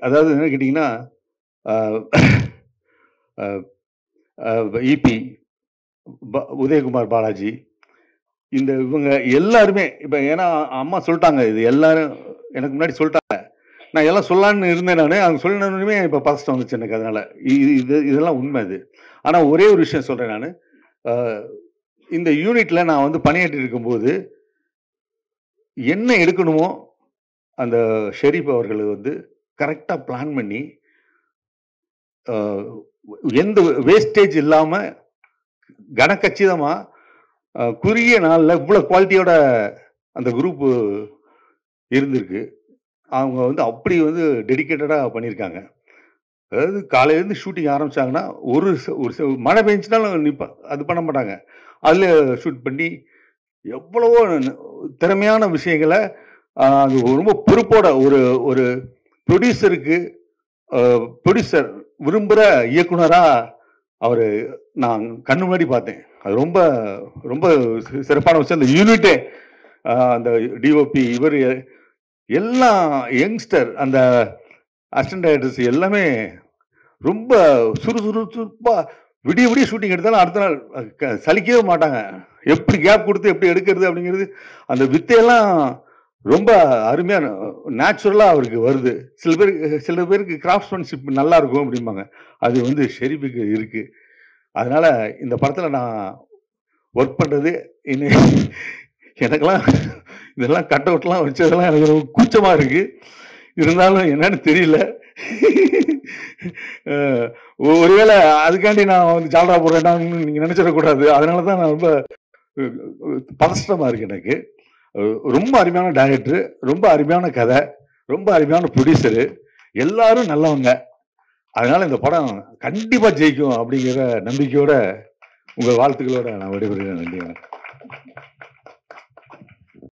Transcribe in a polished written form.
அதாவது என்ன கேட்டிங்கன்னா, அ அ அ ஈபி, உதயகுமார் பாலாஜி, இவங்க எல்லாருமே இப்ப ஏன்னா அம்மா சொல்ட்டாங்க. இது எல்லாரும் எனக்கு முன்னாடி சொல்ட்டாங்க. நான் எல்லாம் சொல்லலான்னு இருந்தேன் நானு. அவங்க சொன்னோனமே இப்ப பதஷ்டம் வந்துச்சு எனக்கு அதனால. இதெல்லாம் உண்மை இது. ஆனா ஒரே ஒரு விஷயம் சொல்றேன் நானு. அ இந்த யூனிட்ல நான் வந்து பணியாற்றி இருக்கும்போது, என்ன எடுக்கணுமோ அந்த ஷெரீப் அவர்கள் வந்து கரெக்ட்டா பிளான் பண்ணி, அ எந்த வேஸ்டேஜ் இல்லாம கனக்கச்சிதமா குறுகிய நாள்ல இவ்வளோ குவாலிட்டியோட அந்த குரூப் இருந்திருக்கு. அவங்க வந்து அப்படி வந்து டெடிகேட்டடா பண்ணியிருக்காங்க. அதாவது காலையிலேருந்து ஷூட்டிங் ஆரம்பிச்சாங்கன்னா, ஒரு மழை பெஞ்சுச்சுனாலும் அது பண்ண மாட்டாங்க. அதில ஷூட் பண்ணி எவ்வளவோ திறமையான விஷயங்கள அது ரொம்ப பொறுப்போட ஒரு ஒரு புரொடியூசருக்கு புரொடியூசர் விரும்புற இயக்குனரா அவரு நான் கண்ணு முன்னாடி பார்த்தேன். அது ரொம்ப ரொம்ப சிறப்பான விஷயம். அந்த யூனிட்டே அந்த டிஓபி இவரு எல்லாம் யங்ஸ்டர் அந்த அசிஸ்டன்ட் டைரக்டர்ஸ் எல்லாமே ரொம்ப சுறுசுறுப்பா விடிய விடிய ஷூட்டிங் எடுத்தாலும் அடுத்த நாள் சலிக்கவே மாட்டாங்க. எப்படி கேப் குடுத்து எப்படி எடுக்கிறது அப்படிங்கிறது, அந்த வித்தையெல்லாம் ரொம்ப அருமையா நேச்சுரலா அவருக்கு வருது. சில பேருக்கு கிராஃப்ட்ஸ்மேன்ஷிப் நல்லா இருக்கும் அப்படிம்பாங்க. அது வந்து ஷெரீஃபுக்கு இருக்கு. அதனால இந்த படத்துல நான் ஒர்க் பண்றது எனக்கெல்லாம் இதெல்லாம் கட் அவுட்லாம் வச்சதெல்லாம் எனக்கு ரொம்ப கூச்சமா இருக்கு. இருந்தாலும் என்னன்னு தெரியல. ஒருவேளை அதுக்காண்டி நான் வந்து ஜால்ரா போடுறேன்னு நீங்க நினைச்சிடக்கூடாது. அதனால தான் நான் ரொம்ப பதஷ்டமா இருக்கு எனக்கு. ரொம்ப அருமையான டைரக்டர், ரொம்ப அருமையான கதை, ரொம்ப அருமையான ப்ரொடியூசரு, எல்லாரும் நல்லவங்க. அதனால இந்த படம் கண்டிப்பா ஜெயிக்கும் அப்படிங்கிற நம்பிக்கையோட உங்க வாழ்த்துக்களோட நான் விடைபெறுகிறேன். நன்றி.